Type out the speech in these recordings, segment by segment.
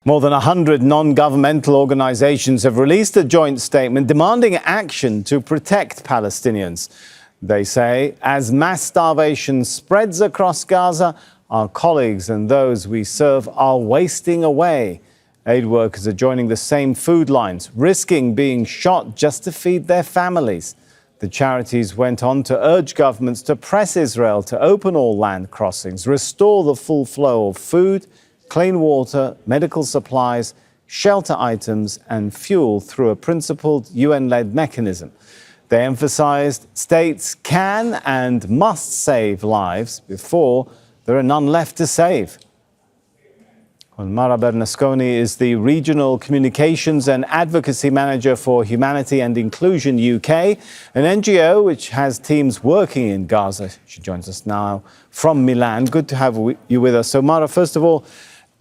More than 100 non-governmental organizations have released a joint statement demanding action to protect Palestinians. They say, as mass starvation spreads across Gaza, our colleagues and those we serve are wasting away. Aid workers are joining the same food lines, risking being shot just to feed their families. The charities went on to urge governments to press Israel to open all land crossings, restore the full flow of food, clean water, medical supplies, shelter items and fuel through a principled UN-led mechanism. They emphasized states can and must save lives before there are none left to save. Mara Bernasconi is the Regional Communications and Advocacy Manager for Humanity and Inclusion UK, an NGO which has teams working in Gaza. She joins us now from Milan. Good to have you with us. So Mara, first of all,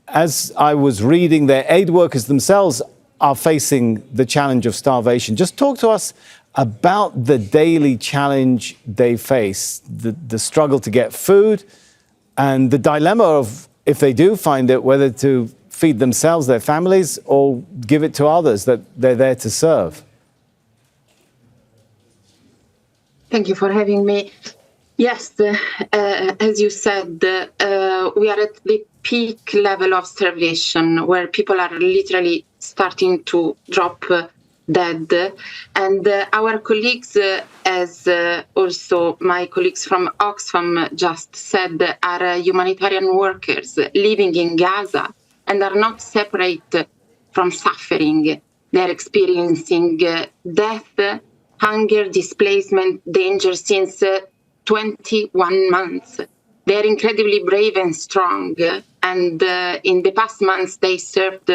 as I was reading, their aid workers themselves are facing the challenge of starvation. Just talk to us about the daily challenge they face, the struggle to get food and the dilemma of, if they do find it, whether to feed themselves, their families, or give it to others that they're there to serve. Thank you for having me. Yes, as you said, we are at the peak level of starvation, where people are literally starting to drop dead. And our colleagues, as also my colleagues from Oxfam just said, are humanitarian workers living in Gaza and are not separate from suffering. They're experiencing death, hunger, displacement, danger since 21 months. They're incredibly brave and strong. And in the past months, they served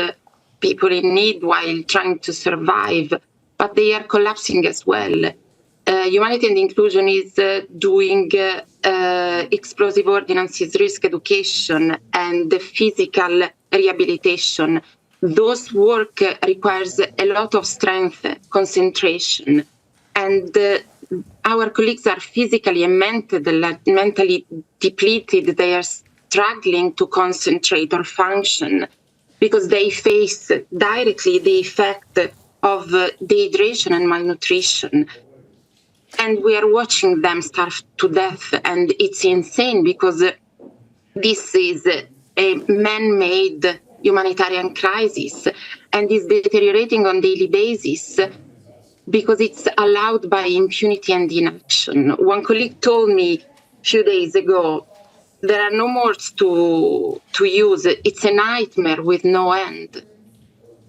people in need while trying to survive, but they are collapsing as well. Humanity and Inclusion is doing explosive ordinances, risk education, and physical rehabilitation. Those work requires a lot of strength, concentration, and our colleagues are physically and mentally depleted. They are struggling to concentrate or function because they face directly the effect of dehydration and malnutrition. And we are watching them starve to death. And it's insane because this is a man-made humanitarian crisis and is deteriorating on a daily basis because it's allowed by impunity and inaction. One colleague told me a few days ago, there are no words to use. It's a nightmare with no end.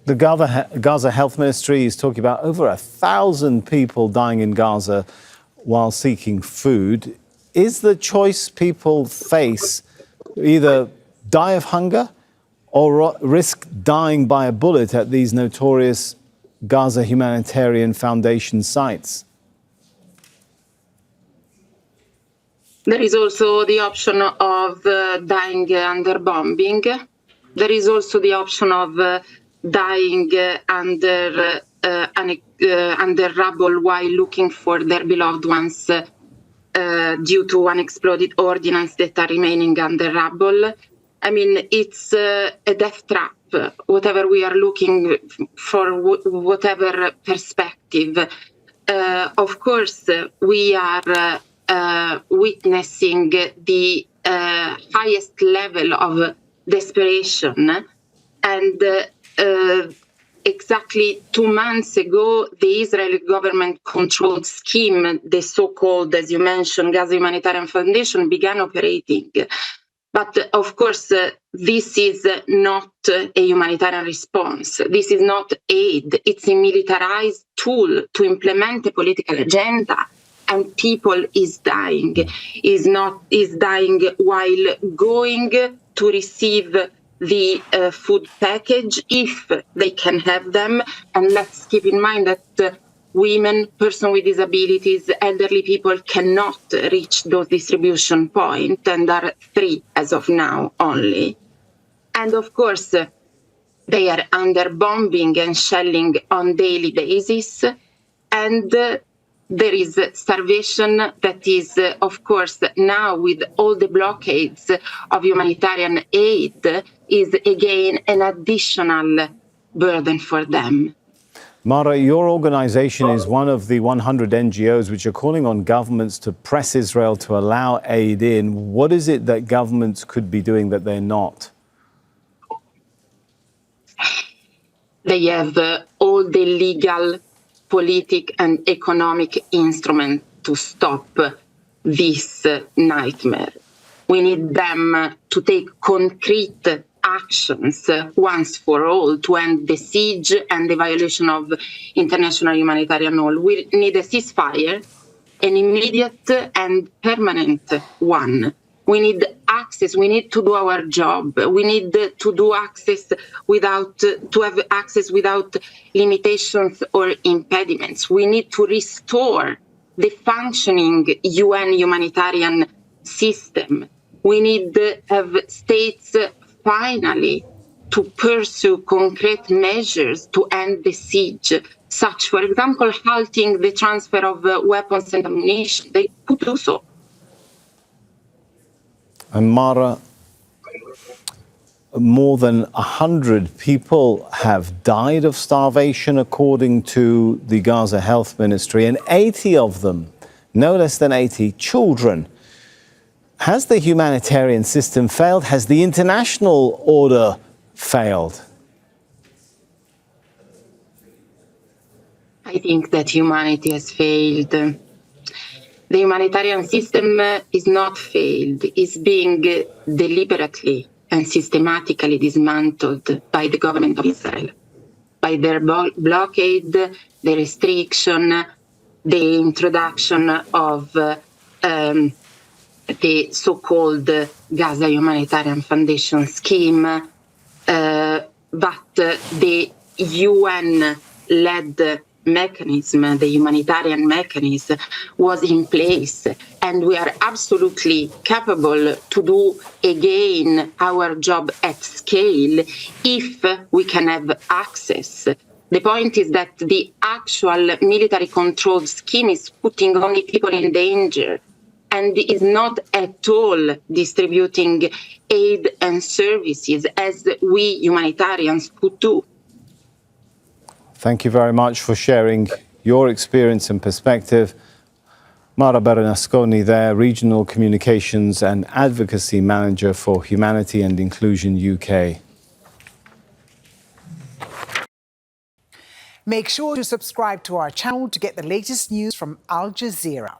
The Gaza Health Ministry is talking about over 1,000 people dying in Gaza while seeking food. Is the choice people face either die of hunger or risk dying by a bullet at these notorious Gaza Humanitarian Foundation sites? There is also the option of dying under bombing. There is also the option of dying under rubble while looking for their beloved ones due to unexploded ordnance that are remaining under rubble. I mean, it's a death trap, whatever we are looking for, whatever perspective. Of course, we are witnessing the highest level of desperation. And exactly 2 months ago, the Israeli government-controlled scheme, the so-called, as you mentioned, Gaza Humanitarian Foundation, began operating. But of course, this is not a humanitarian response. This is not aid. It's a militarized tool to implement a political agenda. And people is dying, is dying while going to receive the food package, if they can have them. And let's keep in mind that women, persons with disabilities, elderly people cannot reach those distribution points and are 3 as of now only. And of course, they are under bombing and shelling on daily basis. And there is starvation that is, of course, now with all the blockades of humanitarian aid, is again an additional burden for them. Mara, your organization is one of the 100 NGOs which are calling on governments to press Israel to allow aid in. What is it that governments could be doing that they're not? They have all the legal, political and economic instruments to stop this nightmare. We need them to take concrete actions once for all to end the siege and the violation of international humanitarian law. We need a ceasefire, an immediate and permanent one. We need access. We need to do our job. We need to have access without limitations or impediments. We need to restore the functioning UN humanitarian system. We need to have states finally to pursue concrete measures to end the siege, such, for example, halting the transfer of weapons and ammunition. They could do so. And Mara, more than 100 people have died of starvation, according to the Gaza Health Ministry, and 80 of them, no less than 80, children. Has the humanitarian system failed? Has the international order failed? I think that humanity has failed. The humanitarian system is not failed. It's being deliberately and systematically dismantled by the government of Israel, by their blockade, the restriction, the introduction of the so-called Gaza Humanitarian Foundation scheme, but the UN-led mechanism, the humanitarian mechanism, was in place, and we are absolutely capable to do again our job at scale if we can have access. The point is that the actual military control scheme is putting only people in danger and is not at all distributing aid and services as we humanitarians could do. Thank you very much for sharing your experience and perspective. Mara Bernasconi there, Regional Communications and Advocacy Manager for Humanity and Inclusion UK. Make sure to subscribe to our channel to get the latest news from Al Jazeera.